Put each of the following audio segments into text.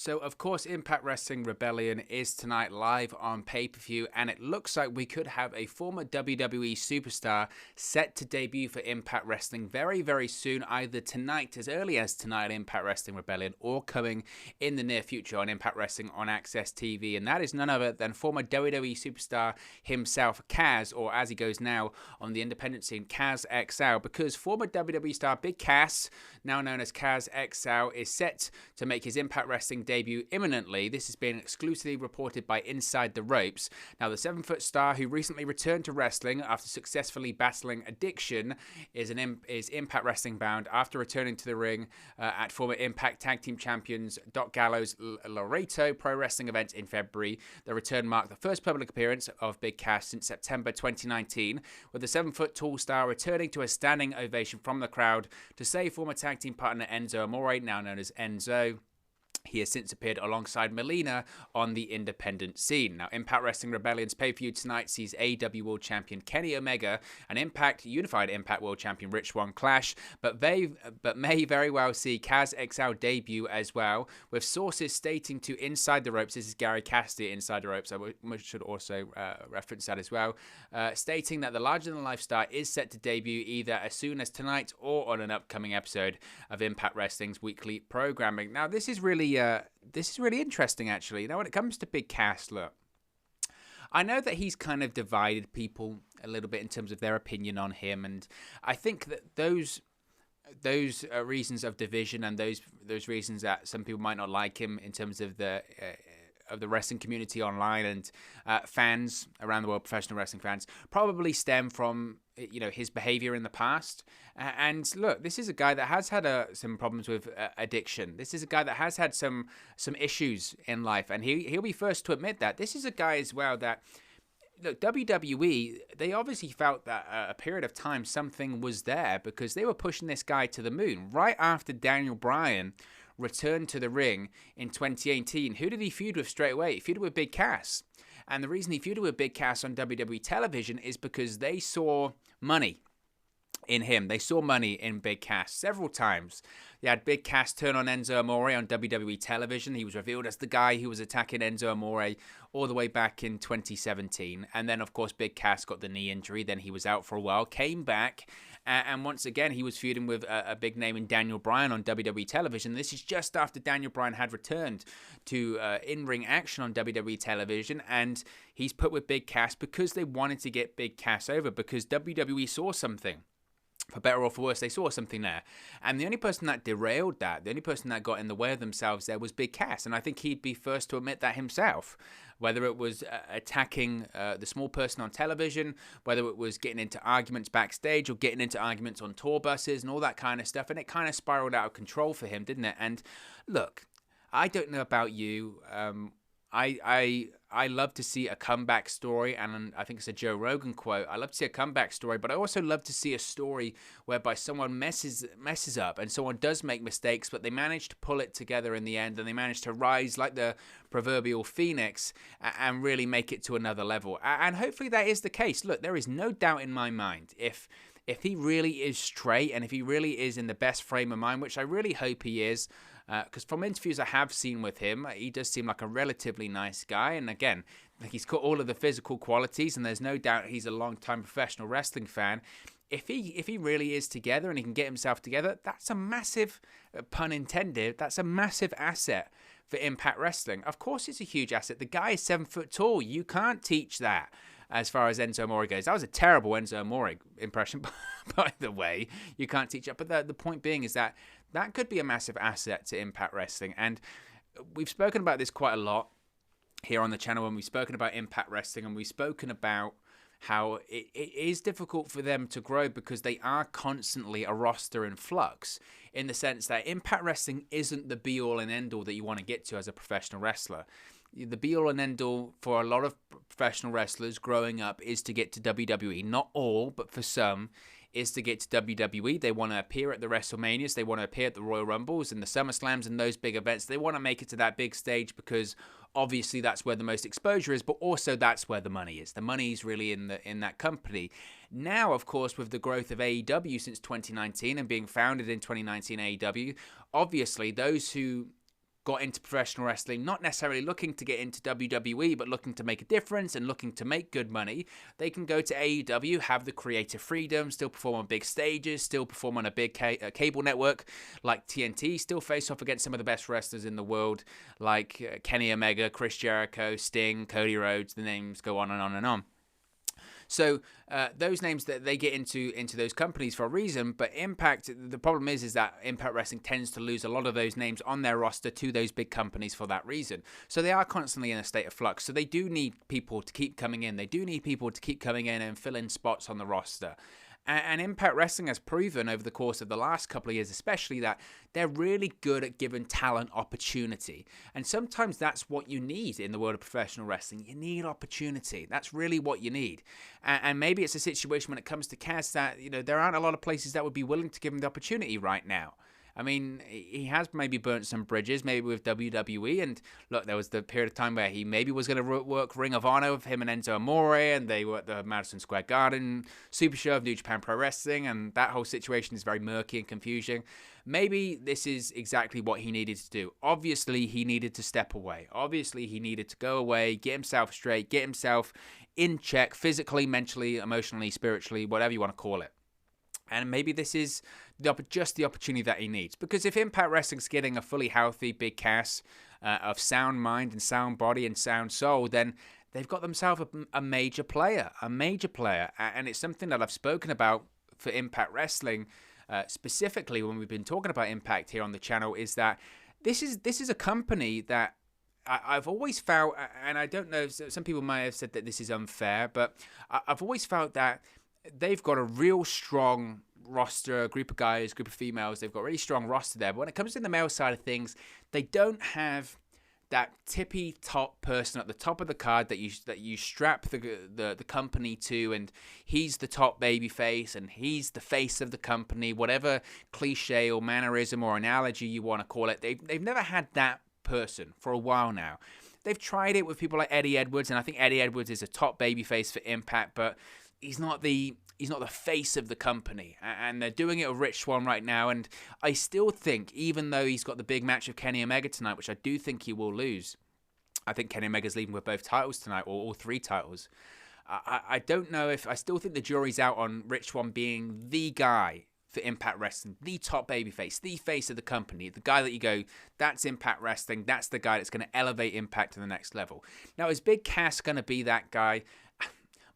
So, of course, Impact Wrestling Rebellion is tonight live on pay-per-view, and it looks like we could have a former WWE superstar set to debut for Impact Wrestling very, very soon, either tonight, as early as tonight, Impact Wrestling Rebellion, or coming in the near future on Impact Wrestling on Access TV, and that is none other than former WWE superstar himself, Kaz, or as he goes now on the independent scene, Kaz XL, because former WWE star Big Cass, now known as Kaz XL, is set to make his Impact Wrestling debut imminently. This has been exclusively reported by Inside the Ropes. Now, the 7-foot star who recently returned to wrestling after successfully battling addiction is Impact Wrestling bound after returning to the ring at former Impact Tag Team Champions Doc Gallows' Laredo Pro Wrestling event in February. The return marked the first public appearance of Big Cass since September 2019, with the 7-foot tall star returning to a standing ovation from the crowd to save former tag team partner Enzo Amore, now known as Enzo. He has since appeared alongside Melina on the independent scene. Now, Impact Wrestling Rebellion's pay-per-view tonight sees AEW World Champion Kenny Omega and Unified Impact World Champion Rich Swann clash, but may very well see Kaz XL debut as well, with sources stating to Inside the Ropes, this is Gary Cassidy at Inside the Ropes, I should also reference that as well, stating that the larger-than-life star is set to debut either as soon as tonight or on an upcoming episode of Impact Wrestling's weekly programming. Now, this is really interesting, actually. Now, when it comes to Big Cass, look, I know that he's kind of divided people a little bit in terms of their opinion on him, and I think that those reasons of division and those reasons that some people might not like him in terms of the wrestling community online and fans around the world, professional wrestling fans, probably stem from his behavior in the past. And look, this is a guy that has had some problems with addiction. This is a guy that has had some issues in life, and he'll be first to admit that. This is a guy as well that, look, WWE, they obviously felt that a period of time something was there, because they were pushing this guy to the moon. Right after Daniel Bryan returned to the ring in 2018, who did he feud with straight away? He feuded with Big Cass. And the reason he feuded with Big Cass on WWE television is because they saw money in him. They saw money in Big Cass several times. They had Big Cass turn on Enzo Amore on WWE television. He was revealed as the guy who was attacking Enzo Amore all the way back in 2017. And then, of course, Big Cass got the knee injury. Then he was out for a while, came back, and once again, he was feuding with a big name in Daniel Bryan on WWE television. This is just after Daniel Bryan had returned to in-ring action on WWE television, and he's put with Big Cass because they wanted to get Big Cass over, because WWE saw something. For better or for worse, they saw something there. And the only person that derailed that, the only person that got in the way of themselves there was Big Cass. And I think he'd be first to admit that himself. Whether it was attacking the small person on television, whether it was getting into arguments backstage or getting into arguments on tour buses and all that kind of stuff. And it kind of spiraled out of control for him, didn't it? And look, I don't know about you. I love to see a comeback story, and I think it's a Joe Rogan quote. I love to see a comeback story, but I also love to see a story whereby someone messes up and someone does make mistakes, but they manage to pull it together in the end, and they manage to rise like the proverbial phoenix and really make it to another level. And hopefully that is the case. Look, there is no doubt in my mind, if he really is straight and if he really is in the best frame of mind, which I really hope he is, because from interviews I have seen with him, he does seem like a relatively nice guy. And again, he's got all of the physical qualities, and there's no doubt he's a long-time professional wrestling fan. If he really is together and he can get himself together, that's a massive, pun intended, that's a massive asset for Impact Wrestling. Of course it's a huge asset. The guy is 7 foot tall. You can't teach that. As far as Enzo Amore goes, that was a terrible Enzo Amore impression, by the way. You can't teach it. But the point being is that could be a massive asset to Impact Wrestling. And we've spoken about this quite a lot here on the channel when we've spoken about Impact Wrestling, and we've spoken about how it is difficult for them to grow because they are constantly a roster in flux, in the sense that Impact Wrestling isn't the be-all and end-all that you want to get to as a professional wrestler. The be-all and end-all for a lot of professional wrestlers growing up is to get to WWE. Not all, but for some, is to get to WWE. They want to appear at the WrestleManias. They want to appear at the Royal Rumbles and the SummerSlams and those big events. They want to make it to that big stage because obviously that's where the most exposure is, but also that's where the money is. The money is really in that company. Now, of course, with the growth of AEW since 2019 and being founded in 2019 AEW, obviously those who got into professional wrestling, not necessarily looking to get into WWE, but looking to make a difference and looking to make good money, they can go to AEW, have the creative freedom, still perform on big stages, still perform on a big cable network like TNT, still face off against some of the best wrestlers in the world like Kenny Omega, Chris Jericho, Sting, Cody Rhodes, the names go on and on and on. So those names that they get into those companies for a reason, but Impact, the problem is that Impact Wrestling tends to lose a lot of those names on their roster to those big companies for that reason. So they are constantly in a state of flux. So they do need people to keep coming in. They do need people to keep coming in and fill in spots on the roster. And Impact Wrestling has proven over the course of the last couple of years especially that they're really good at giving talent opportunity. And sometimes that's what you need in the world of professional wrestling. You need opportunity. That's really what you need. And maybe it's a situation when it comes to Kaz that, there aren't a lot of places that would be willing to give him the opportunity right now. I mean, he has maybe burnt some bridges, maybe with WWE. And look, there was the period of time where he maybe was going to work Ring of Honor with him and Enzo Amore, and they were at the Madison Square Garden Super Show of New Japan Pro Wrestling, and that whole situation is very murky and confusing. Maybe this is exactly what he needed to do. Obviously, he needed to step away. Obviously, he needed to go away, get himself straight, get himself in check, physically, mentally, emotionally, spiritually, whatever you want to call it. And maybe this is just the opportunity that he needs. Because if Impact Wrestling's getting a fully healthy Big Cass of sound mind and sound body and sound soul, then they've got themselves a major player. And it's something that I've spoken about for Impact Wrestling, specifically when we've been talking about Impact here on the channel, is that this is a company that I've always felt, and I don't know, some people might have said that this is unfair, but I've always felt that they've got a real strong roster, a group of guys, group of females. They've got a really strong roster there. But when it comes to the male side of things, they don't have that tippy top person at the top of the card that you strap the company to, and he's the top baby face and he's the face of the company, whatever cliche or mannerism or analogy you want to call it. They've never had that person for a while now. They've tried it with people like Eddie Edwards, and I think Eddie Edwards is a top baby face for Impact, but he's not the face of the company, and they're doing it with Rich Swann right now. And I still think, even though he's got the big match of Kenny Omega tonight, which I do think he will lose, I think Kenny Omega's leaving with both titles tonight, or all 3 titles. I don't know if I still think the jury's out on Rich Swann being the guy for Impact Wrestling, the top babyface, the face of the company, the guy that you go, that's Impact Wrestling, that's the guy that's going to elevate Impact to the next level. Now, is Big Cass going to be that guy?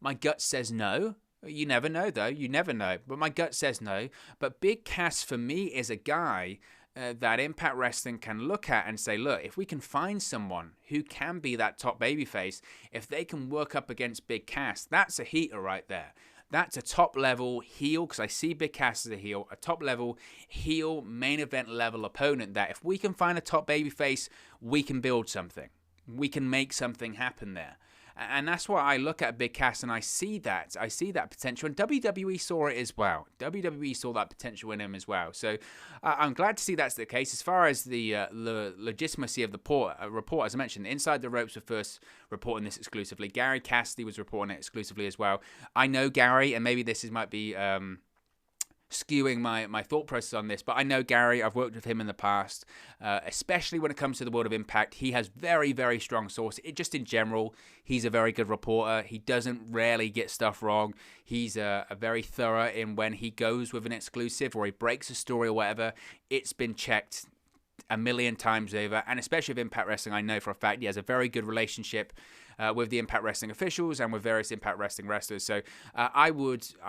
My gut says no. You never know, though. You never know. But my gut says no. But Big Cass, for me, is a guy that Impact Wrestling can look at and say, look, if we can find someone who can be that top babyface, if they can work up against Big Cass, that's a heater right there. That's a top-level heel, because I see Big Cass as a heel, a top-level heel, main event level opponent that if we can find a top babyface, we can build something. We can make something happen there. And that's why I look at Big Cass and I see that. I see that potential. And WWE saw it as well. WWE saw that potential in him as well. So I'm glad to see that's the case. As far as the legitimacy of the report, as I mentioned, Inside the Ropes were first reporting this exclusively. Gary Cassidy was reporting it exclusively as well. I know Gary, and maybe this might be skewing my thought process on this, but I know Gary. I've worked with him in the past, especially when it comes to the world of Impact. He has very, very strong source. Just in general, he's a very good reporter. He doesn't rarely get stuff wrong. He's a very thorough in when he goes with an exclusive or he breaks a story or whatever. It's been checked a million times over, and especially with Impact Wrestling, I know for a fact he has a very good relationship with the Impact Wrestling officials and with various Impact Wrestling wrestlers. So I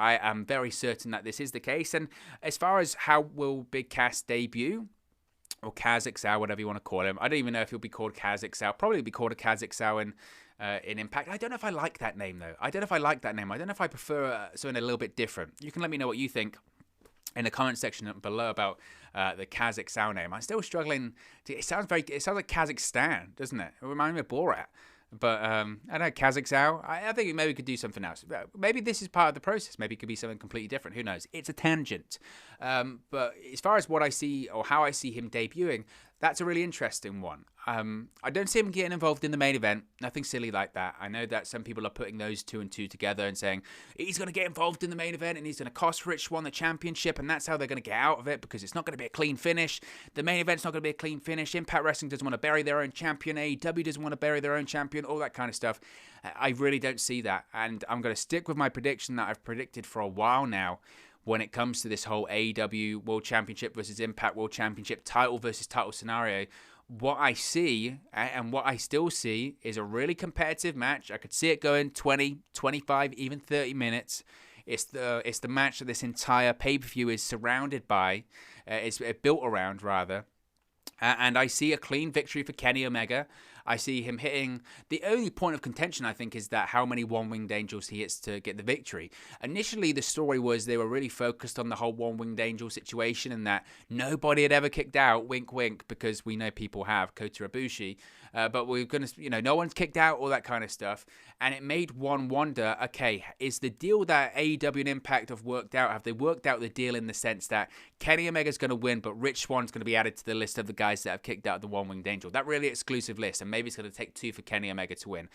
am very certain that this is the case. And as far as how will Big Cass debut, or Kazakh, whatever you want to call him, I don't even know if he'll be called Kazakh. Probably be called a Kazakh in Impact. I don't know if I like that name, though. I don't know if I prefer something a little bit different. You can let me know what you think in the comment section below about the Kazakh name. I'm still struggling. It sounds like Kazakhstan, doesn't it? It reminds me of Borat. But I don't know, Kazakh. I think maybe we could do something else. Maybe this is part of the process. Maybe it could be something completely different. Who knows? It's a tangent. But as far as what I see or how I see him debuting, That's a really interesting one. I don't see him getting involved in the main event. Nothing silly like that. I know that some people are putting those two and two together and saying he's going to get involved in the main event and he's going to cost Rich Swann the championship, and that's how they're going to get out of it, because it's not going to be a clean finish. The main event's not going to be a clean finish. Impact Wrestling doesn't want to bury their own champion. AEW doesn't want to bury their own champion. All that kind of stuff. I really don't see that. And I'm going to stick with my prediction that I've predicted for a while now when it comes to this whole AEW World Championship versus Impact World Championship title versus title scenario. What I see, and what I still see, is a really competitive match. I could see it going 20, 25, even 30 minutes. It's the match that this entire pay-per-view is surrounded by. It's built around, rather. And I see a clean victory for Kenny Omega. I see him hitting... The only point of contention, I think, is that how many One-Winged Angels he hits to get the victory. Initially, the story was they were really focused on the whole One-Winged Angel situation and that nobody had ever kicked out, wink, wink, because we know people have, Kota Ibushi. But we're going to, no one's kicked out, all that kind of stuff. And it made one wonder, okay, is the deal that AEW and Impact have worked out, have they worked out the deal in the sense that Kenny Omega's going to win, but Rich Swann's going to be added to the list of the guys that have kicked out the One-Winged Angel? That really exclusive list, and maybe it's going to take two for Kenny Omega to win.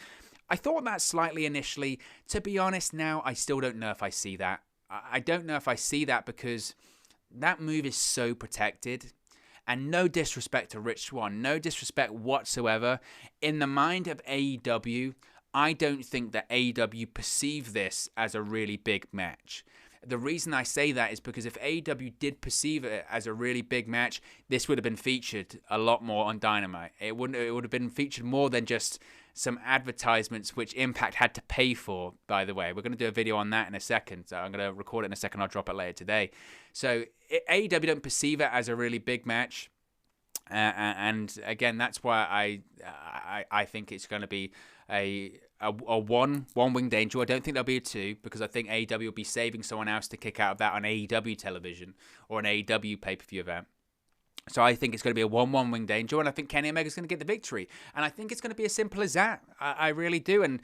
I thought that slightly initially. To be honest now, I still don't know if I see that. I don't know if I see that because that move is so protected. And no disrespect to Rich Swann, no disrespect whatsoever. In the mind of AEW, I don't think that AEW perceive this as a really big match. The reason I say that is because if AEW did perceive it as a really big match, this would have been featured a lot more on Dynamite. It would have been featured more than just some advertisements which Impact had to pay for, by the way. We're going to do a video on that in a second. So I'm going to record it in a second. I'll drop it later today. So AEW don't perceive it as a really big match. And again, that's why I think it's going to be a one-winged angel. I don't think there'll be a two, because I think AEW will be saving someone else to kick out of that on AEW television or an AEW pay-per-view event. So I think it's going to be a one-winged angel, and I think Kenny Omega's going to get the victory. And I think it's going to be as simple as that. I really do. And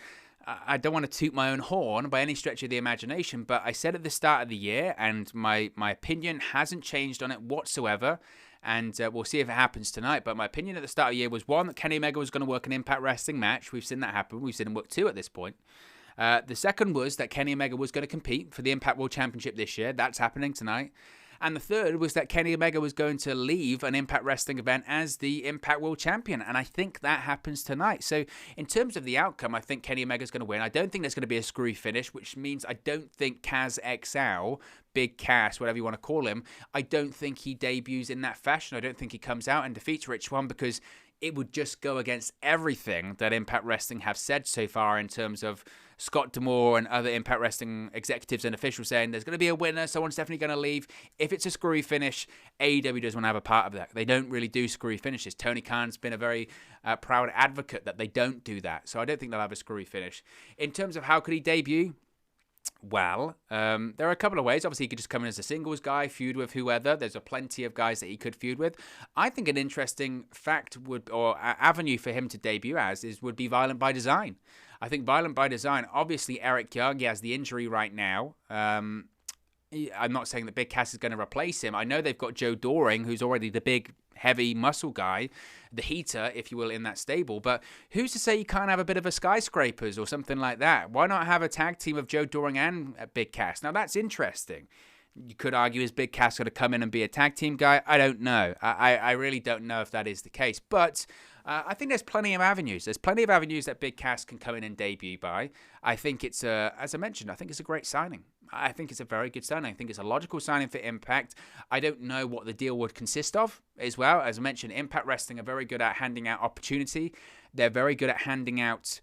I don't want to toot my own horn by any stretch of the imagination, but I said at the start of the year, and my opinion hasn't changed on it whatsoever. And we'll see if it happens tonight. But my opinion at the start of the year was, one, that Kenny Omega was going to work an Impact Wrestling match. We've seen that happen. We've seen him work two at this point. The second was that Kenny Omega was going to compete for the Impact World Championship this year. That's happening tonight. And the third was that Kenny Omega was going to leave an Impact Wrestling event as the Impact World Champion. And I think that happens tonight. So in terms of the outcome, I think Kenny Omega's going to win. I don't think there's going to be a screwy finish, which means I don't think Kaz XL, Big Cass, whatever you want to call him, I don't think he debuts in that fashion. I don't think he comes out and defeats Rich Swann, because it would just go against everything that Impact Wrestling have said so far in terms of Scott D'Amore and other Impact Wrestling executives and officials saying there's going to be a winner, someone's definitely going to leave. If it's a screwy finish, AEW doesn't want to have a part of that. They don't really do screwy finishes. Tony Khan's been a very proud advocate that they don't do that. So I don't think they'll have a screwy finish. In terms of how could he debut? Well, there are a couple of ways. Obviously, he could just come in as a singles guy, feud with whoever. There's a plenty of guys that he could feud with. I think an interesting fact or avenue for him to debut would be Violent by Design. I think Violent by Design, obviously Eric Young, he has the injury right now. I'm not saying that Big Cass is going to replace him. I know they've got Joe Doring, who's already the big, heavy muscle guy, the heater, if you will, in that stable. But who's to say you can't have a bit of a Skyscrapers or something like that? Why not have a tag team of Joe Doring and Big Cass? Now, that's interesting. You could argue, is Big Cass going to come in and be a tag team guy? I don't know. I really don't know if that is the case. But I think there's plenty of avenues. There's plenty of avenues that Big Cass can come in and debut by. I think it's, as I mentioned, I think it's a great signing. I think it's a very good signing. I think it's a logical signing for Impact. I don't know what the deal would consist of as well. As I mentioned, Impact Wrestling are very good at handing out opportunity. They're very good at handing out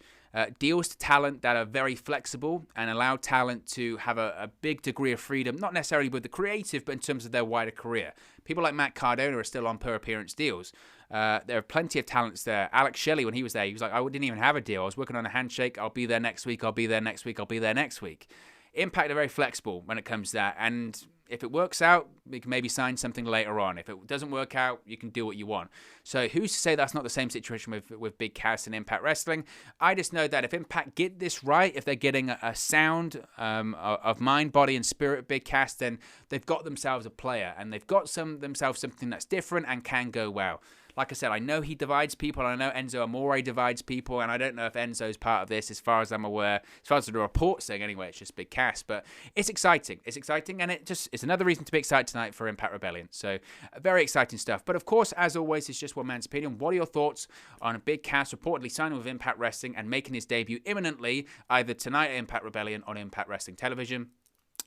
deals to talent that are very flexible and allow talent to have a big degree of freedom, not necessarily with the creative, but in terms of their wider career. People like Matt Cardona are still on per appearance deals. There are plenty of talents there. Alex Shelley, when he was there, he was like, I didn't even have a deal. I was working on a handshake. I'll be there next week. I'll be there next week. I'll be there next week. Impact are very flexible when it comes to that. And if it works out, we can maybe sign something later on. If it doesn't work out, you can do what you want. So who's to say that's not the same situation with Big Cass and Impact Wrestling? I just know that if Impact get this right, if they're getting a sound of mind, body, and spirit of Big Cass, then they've got themselves a player. And they've got themselves something that's different and can go well. like I said, I know he divides people, and I know Enzo Amore divides people, and I don't know if Enzo's part of this, as far as I'm aware. As far as the report's saying anyway, it's just Big Cass. But it's exciting. It's exciting, and it's another reason to be excited tonight for Impact Rebellion. So very exciting stuff. But of course, as always, it's just one man's opinion. What are your thoughts on Big Cass reportedly signing with Impact Wrestling and making his debut imminently, either tonight at Impact Rebellion on Impact Wrestling Television?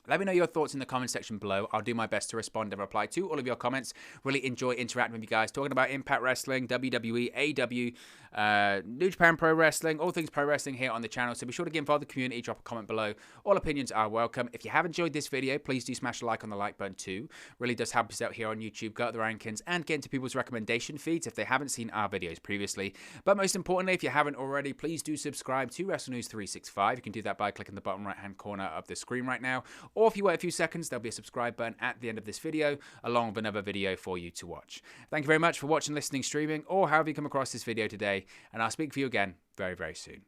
Let me know your thoughts in the comment section below. I'll do my best to respond and reply to all of your comments. Really enjoy interacting with you guys, talking about Impact Wrestling, WWE, AEW, New Japan Pro Wrestling, all things pro wrestling here on the channel. So be sure to get involved in the community, drop a comment below. All opinions are welcome. If you have enjoyed this video, please do smash a like on the like button too. Really does help us out here on YouTube, go up the rankings, and get into people's recommendation feeds if they haven't seen our videos previously. But most importantly, if you haven't already, please do subscribe to Wrestle News 365. You can do that by clicking the bottom right-hand corner of the screen right now. Or if you wait a few seconds, there'll be a subscribe button at the end of this video, along with another video for you to watch. Thank you very much for watching, listening, streaming, or however you come across this video today, and I'll speak for you again very, very soon.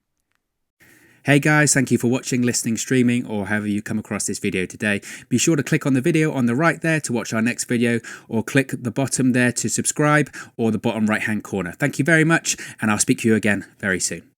Hey guys, thank you for watching, listening, streaming, or however you come across this video today. Be sure to click on the video on the right there to watch our next video, or click the bottom there to subscribe, or the bottom right hand corner. Thank you very much, and I'll speak to you again very soon.